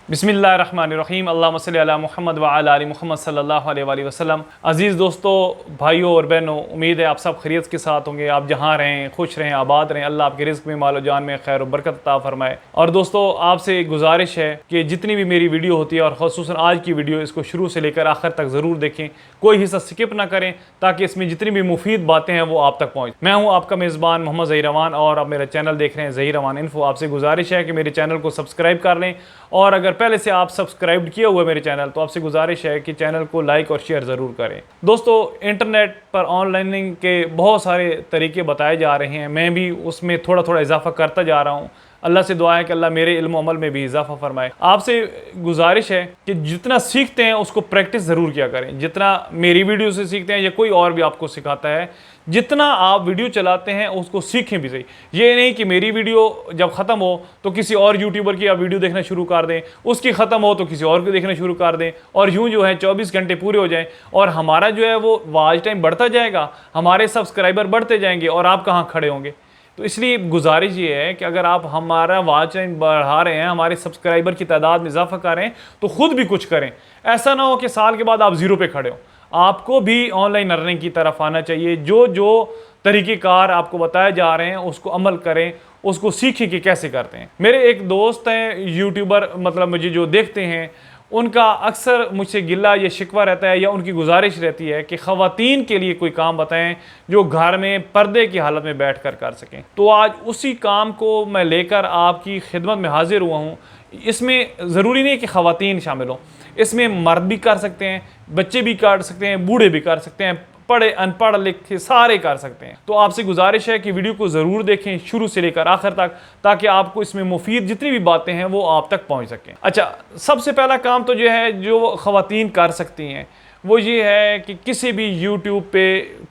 बिस्मिल्लाहिर्रहमानिर्रहीम अल्लाहुम्मा सल्लि अला मुहम्मद व अला आलि मुहम्मद सल्लल्लाहु अलैहि वसल्लम। अज़ीज़ दोस्तों, भाइयों और बहनों, उम्मीद है आप सब खैरियत के साथ होंगे। आप जहाँ रहें खुश रहें, आबाद रहें, अल्लाह आपके रिज़्क़ में मालो जान में खैर और बरकत अता फरमाए। और दोस्तों, आपसे एक गुजारिश है कि जितनी भी मेरी वीडियो होती है और ख़ुसूसन आज की वीडियो, इसको शुरू से लेकर आखिर तक ज़रूर देखें, कोई हिस्सा स्किप ना करें, ताकि इसमें जितनी भी मुफीद बातें हैं वो आप तक पहुँच। मैं हूँ आपका मेज़बान मोहम्मद ज़हीर रवान और आप मेरा चैनल देख रहे हैं ज़हीर रवान इन्फो। आपसे गुजारिश है कि मेरे चैनल को सब्सक्राइब कर लें, और अगर पहले से आप सब्सक्राइब किए हुए मेरे चैनल, तो आपसे गुजारिश है कि चैनल को लाइक और शेयर ज़रूर करें। दोस्तों, इंटरनेट पर ऑनलाइनिंग के बहुत सारे तरीके बताए जा रहे हैं, मैं भी उसमें थोड़ा थोड़ा इजाफा करता जा रहा हूँ। अल्लाह से दुआ है कि अल्लाह मेरे इल्म अमल में भी इजाफा फरमाए। आपसे गुजारिश है कि जितना सीखते हैं उसको प्रैक्टिस ज़रूर किया करें। जितना मेरी वीडियो से सीखते हैं या कोई और भी आपको सिखाता है, जितना आप वीडियो चलाते हैं उसको सीखें भी सही। ये नहीं कि मेरी वीडियो जब ख़त्म हो तो किसी और यूट्यूबर की आप वीडियो देखना शुरू कर दें, उसकी ख़त्म हो तो किसी और को देखना शुरू कर दें, और यूँ जो है 24 घंटे पूरे हो जाएं और हमारा जो है वो वॉच टाइम बढ़ता जाएगा, हमारे सब्सक्राइबर बढ़ते जाएंगे और आप कहाँ खड़े होंगे। तो इसलिए गुजारिश ये है कि अगर आप हमारा वॉच टाइम बढ़ा रहे हैं, हमारे सब्सक्राइबर की तादाद में इजाफा कर रहे हैं, तो ख़ुद भी कुछ करें। ऐसा ना हो कि साल के बाद आप ज़ीरो पे खड़े हो। आपको भी ऑनलाइन अर्निंग की तरफ आना चाहिए। जो जो तरीक़ेकार आपको बताए जा रहे हैं उसको अमल करें, उसको सीखें कि कैसे करते हैं। मेरे एक दोस्त हैं यूट्यूबर, मतलब मुझे जो देखते हैं, उनका अक्सर मुझसे गिला या शिकवा रहता है या उनकी गुजारिश रहती है कि ख़वातीन के लिए कोई काम बताएं जो घर में पर्दे की हालत में बैठ कर सकें। तो आज उसी काम को मैं लेकर आपकी खिदमत में हाजिर हुआ हूँ। इसमें ज़रूरी नहीं कि ख़वातीन शामिल हों, इसमें मर्द भी कर सकते हैं, बच्चे भी कर सकते हैं, बूढ़े भी कर सकते हैं, पढ़े अनपढ़ लिखे सारे कर सकते हैं। तो आपसे गुजारिश है कि वीडियो को ज़रूर देखें शुरू से लेकर आखिर तक, ताकि आपको इसमें मुफीद जितनी भी बातें हैं वो आप तक पहुंच सकें। अच्छा, सबसे पहला काम तो जो है जो ख़वातीन कर सकती हैं वो ये है कि किसी भी यूट्यूब पे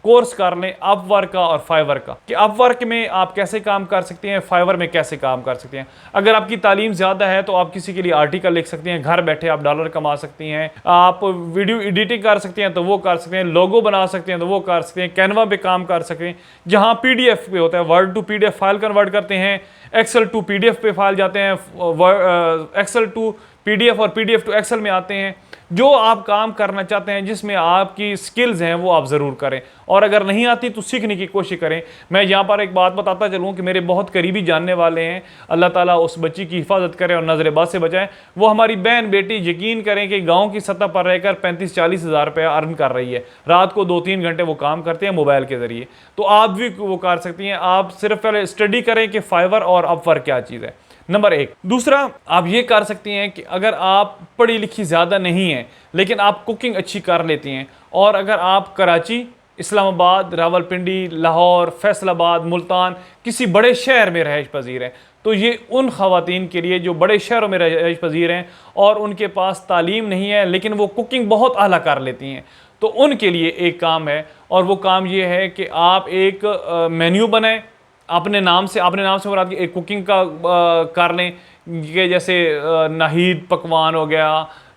कोर्स कर लें अपवर्क का और फाइवर का, कि अपवर्क में आप कैसे काम कर सकते हैं, फाइवर में कैसे काम कर सकते हैं। अगर आपकी तालीम ज़्यादा है तो आप किसी के लिए आर्टिकल लिख सकते हैं, घर बैठे आप डॉलर कमा सकती हैं। आप वीडियो एडिटिंग कर सकते हैं तो वो कर सकते हैं, लोगो बना सकते हैं तो वो कर सकते हैं, कैनवा पे काम कर सकते हैं, जहाँ PDF पे होता है, word to PDF file convert करते हैं, एक्सेल टू PDF पे फाइल जाते हैं, एक्सेल टू PDF और PDF टू एक्सेल में आते हैं। जो आप काम करना चाहते हैं, जिसमें आपकी स्किल्स हैं, वो आप ज़रूर करें, और अगर नहीं आती तो सीखने की कोशिश करें। मैं यहाँ पर एक बात बताता चलूँ कि मेरे बहुत करीबी जानने वाले हैं, अल्लाह ताला उस बच्ची की हिफाजत करे और नज़र-ए-बद से बचाए। वो हमारी बहन बेटी, यकीन करें कि गाँव की सतह पर रहकर 35-40 हज़ार रुपया अर्न कर रही है। रात को 2-3 घंटे वो काम करते हैं मोबाइल के ज़रिए। तो आप भी वो कर सकती हैं। आप सिर्फ पहले स्टडी करें कि फाइवर और अपवर्क क्या चीज़ है, नंबर 1। दूसरा, आप ये कर सकती हैं कि अगर आप पढ़ी लिखी ज़्यादा नहीं हैं लेकिन आप कुकिंग अच्छी कर लेती हैं, और अगर आप कराची, इस्लामाबाद, रावलपिंडी, लाहौर, फैसलाबाद, मुल्तान किसी बड़े शहर में रहायश पजीर हैं, तो ये उन ख़वातीन के लिए जो बड़े शहरों में रहायश पजीर हैं और उनके पास तालीम नहीं है लेकिन वो कुकिंग बहुत आला कर लेती हैं, तो उनके लिए एक काम है, और वो काम ये है कि आप एक मेन्यू बनाएं अपने नाम से मुराद एक कुकिंग का कर लें, कि जैसे नाहिद पकवान हो गया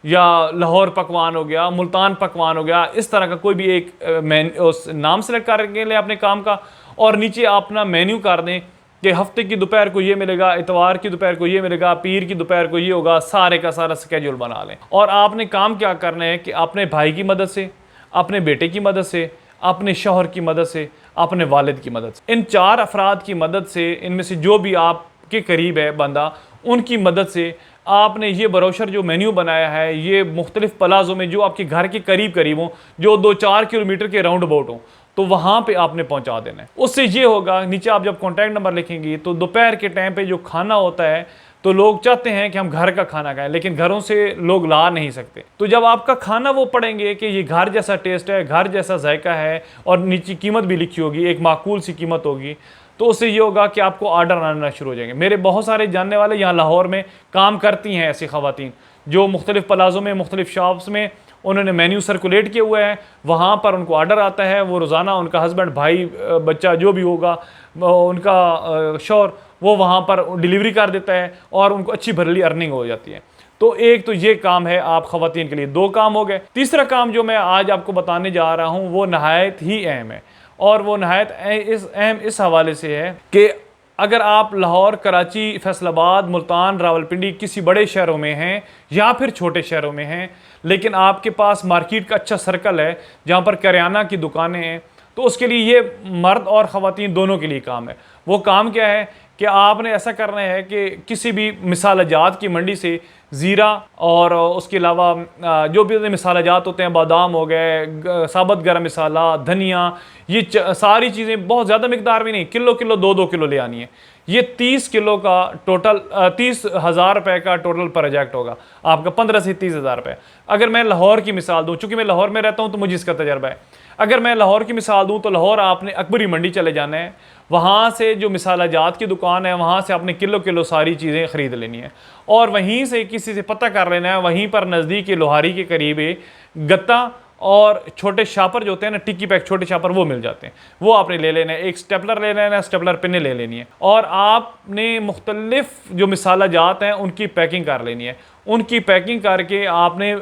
या लाहौर पकवान हो गया, मुल्तान पकवान हो गया, इस तरह का कोई भी एक उस नाम सेलेक्ट कर लें अपने काम का, और नीचे अपना मेन्यू कर दें कि हफ्ते की दोपहर को ये मिलेगा, इतवार की दोपहर को ये मिलेगा, पीर की दोपहर को ये होगा। सारे का सारा स्केड्यूल बना लें, और आपने काम क्या करना है कि अपने भाई की मदद से, अपने बेटे की मदद से, अपने शौहर की मदद से, अपने वालिद की मदद से, इन 4 अफराद की मदद से, इनमें से जो भी आपके करीब है बंदा, उनकी मदद से आपने ये ब्रोशर जो मेन्यू बनाया है, ये मुख्तलिफ प्लाज़ों में जो आपके घर के करीब हों, जो 2-4 किलोमीटर के राउंड अबाउट हों, तो वहाँ पे आपने पहुँचा देना है। उससे ये होगा, नीचे आप जब कॉन्टैक्ट नंबर लिखेंगी तो दोपहर के टाइम पे जो खाना होता है, तो लोग चाहते हैं कि हम घर का खाना खाएं, लेकिन घरों से लोग ला नहीं सकते। तो जब आपका खाना वो पढ़ेंगे कि ये घर जैसा टेस्ट है, घर जैसा जायका है, और नीचे कीमत भी लिखी होगी, एक माकूल सी कीमत होगी, तो उससे ये होगा कि आपको ऑर्डर आना शुरू हो जाएंगे। मेरे बहुत सारे जानने वाले यहाँ लाहौर में काम करती हैं ऐसी ख़वातीन, जो मुख्तलिफ प्लाज़ों में, मुख्तलिफ शॉप्स में उन्होंने मेन्यू सर्कुलेट किए हुए हैं, वहाँ पर उनको ऑर्डर आता है, वो रोज़ाना उनका हस्बैंड, भाई, बच्चा जो भी होगा, उनका शौहर, वो वहाँ पर डिलीवरी कर देता है और उनको अच्छी भरली अर्निंग हो जाती है। तो एक तो ये काम है आप ख़वातीन के लिए, 2 काम हो गए। तीसरा काम जो मैं आज आपको बताने जा रहा हूँ वो नहायत ही अहम है, और वो नहायत अहम इस हवाले से है कि अगर आप लाहौर, कराची, फैसलाबाद, मुल्तान, रावलपिंडी किसी बड़े शहरों में हैं या फिर छोटे शहरों में हैं, लेकिन आपके पास मार्केट का अच्छा सर्कल है जहाँ पर करियाना की दुकानें हैं, तो उसके लिए ये मर्द और ख़वातीन दोनों के लिए काम है। वो काम क्या है कि आपने ऐसा करना है कि किसी भी मिसाल जात की मंडी से ज़ीरा और उसके अलावा जो भी मिसाल जात होते हैं, बादाम हो गए, साबुत गरम मसाला, धनिया, ये सारी चीज़ें बहुत ज़्यादा मिकदार में नहीं, किलो किलो 2-2 किलो ले आनी है। ये 30 किलो का टोटल 30,000 रुपये का टोटल प्रोजेक्ट होगा आपका, 15 से 30,000 रुपये। अगर मैं लाहौर की मिसाल दूँ, चूँकि मैं लाहौर में रहता हूँ तो मुझे इसका तजर्बा है। अगर मैं लाहौर की मिसाल दूँ तो लाहौर आपने अकबरी मंडी चले जाना है, वहाँ से जो मिसाल जात की दुकान है वहाँ से आपने किलो किलो सारी चीज़ें ख़रीद लेनी है और वहीं से किसी से पता कर लेना है, वहीं पर नज़दीक लोहारी के करीब गत्ता और छोटे शापर जो होते हैं ना, टिक्की पैक छोटे शापर, वो मिल जाते हैं, वो आपने ले लेना है। एक स्टेपलर ले लेना है, स्टेपलर पिने ले लेनी है और आपने मुख्तलिफ जो मिसाला जात हैं उनकी पैकिंग कर लेनी है। उनकी पैकिंग करके आपने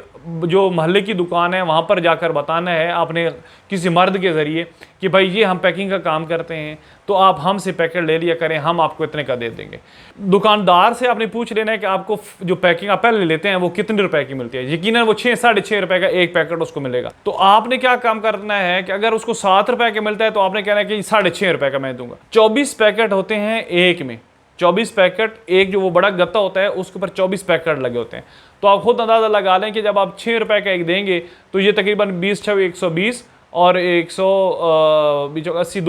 जो महल्ले की दुकान है वहाँ पर जाकर बताना है आपने किसी मर्द के ज़रिए कि भाई ये हम पैकिंग का काम करते हैं, तो आप हमसे पैकेट ले लिया करें, हम आपको इतने का दे देंगे। दुकानदार से आपने पूछ लेना है कि आपको जो पैकिंग आप पहले लेते हैं वो कितने रुपए की मिलती है। यकीनन वो 6-6.5 रुपए का एक पैकेट उसको मिलेगा। तो आपने क्या काम करना है कि अगर उसको 7 रुपए का मिलता है तो आपने कहना है कि 6.5 रुपए का मैं दूंगा। 24 पैकेट होते हैं एक में, 24 पैकेट, एक जो वो बड़ा गत्ता होता है उसके ऊपर 24 पैकेट लगे होते हैं। तो आप खुद अंदाज़ा लगा लें कि जब आप 6 रुपए का एक देंगे तो ये तकरीबन 20×6 120 और 180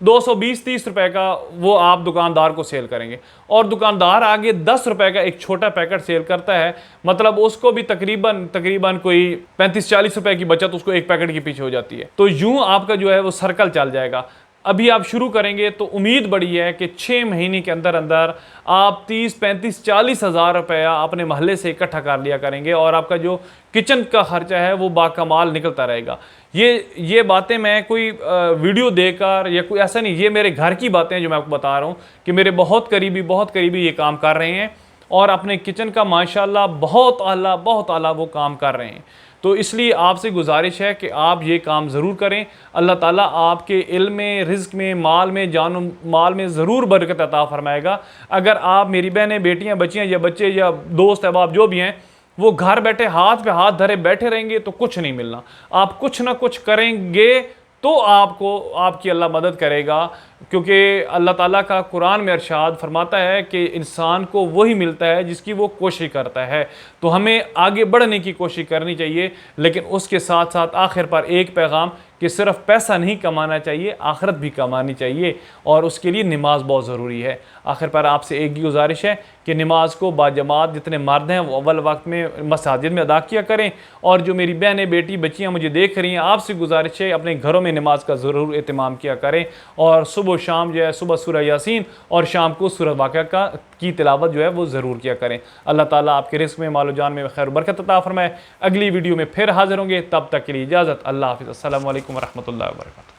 220-30 रुपए का वो आप दुकानदार को सेल करेंगे और दुकानदार आगे 10 रुपए का एक छोटा पैकेट सेल करता है, मतलब उसको भी तकरीबन कोई 35-40 रुपए की बचत उसको एक पैकेट के पीछे हो जाती है। तो यूं आपका जो है वो सर्कल चल जाएगा। अभी आप शुरू करेंगे तो उम्मीद बड़ी है कि 6 महीने के अंदर अंदर आप 30-35-40 हज़ार रुपया अपने महल्ले से इकट्ठा कर लिया करेंगे और आपका जो किचन का खर्चा है वो बाकमाल निकलता रहेगा। ये बातें मैं कोई वीडियो देखकर या कोई ऐसा नहीं, ये मेरे घर की बातें जो मैं आपको बता रहा हूँ कि मेरे बहुत करीबी ये काम कर रहे हैं और अपने किचन का माशाल्लाह बहुत आला वो काम कर रहे हैं। तो इसलिए आपसे गुजारिश है कि आप ये काम ज़रूर करें। अल्लाह ताला आपके इल्म में, रिज़्क में, माल में, जान माल में ज़रूर बरकत अता फरमाएगा। अगर आप मेरी बहनें, बेटियां, बच्चियां या बच्चे या दोस्त अहबाब जो भी हैं वो घर बैठे हाथ पे हाथ धरे बैठे रहेंगे तो कुछ नहीं मिलना। आप कुछ ना कुछ करेंगे तो आपको आपकी अल्लाह मदद करेगा, क्योंकि अल्लाह ताला का कुरान में इरशाद फरमाता है कि इंसान को वही मिलता है जिसकी वो कोशिश करता है। तो हमें आगे बढ़ने की कोशिश करनी चाहिए, लेकिन उसके साथ साथ आखिर पर एक पैगाम कि सिर्फ पैसा नहीं कमाना चाहिए, आखिरत भी कमानी चाहिए और उसके लिए नमाज बहुत ज़रूरी है। आखिर पर आपसे एक ही गुजारिश है कि नमाज को बाजमात जितने मर्द हैं वो अव्वल वक्त में मसाजिद में अदा किया करें और जो मेरी बहनें, बेटी, बच्चियाँ मुझे देख रही हैं, आपसे गुजारिश है अपने घरों में नमाज का ज़रूर एहतमाम किया करें और सुबह शाम जो है सुबह सूरह यासीन और शाम को सूरह वाक़िया की तिलावत जो है वो ज़रूर किया करें। अल्लाह ताला आपके रिज़्क़ में, मालो जान में खैर बरकत अता फरमाए। अगली वीडियो में फिर हाज़िर होंगे, तब तक के लिए इजाज़त। अल्लाह हाफ़िज़। अस्सलामु अलैकुम व रहमतुल्लाहि व बरकातुहू।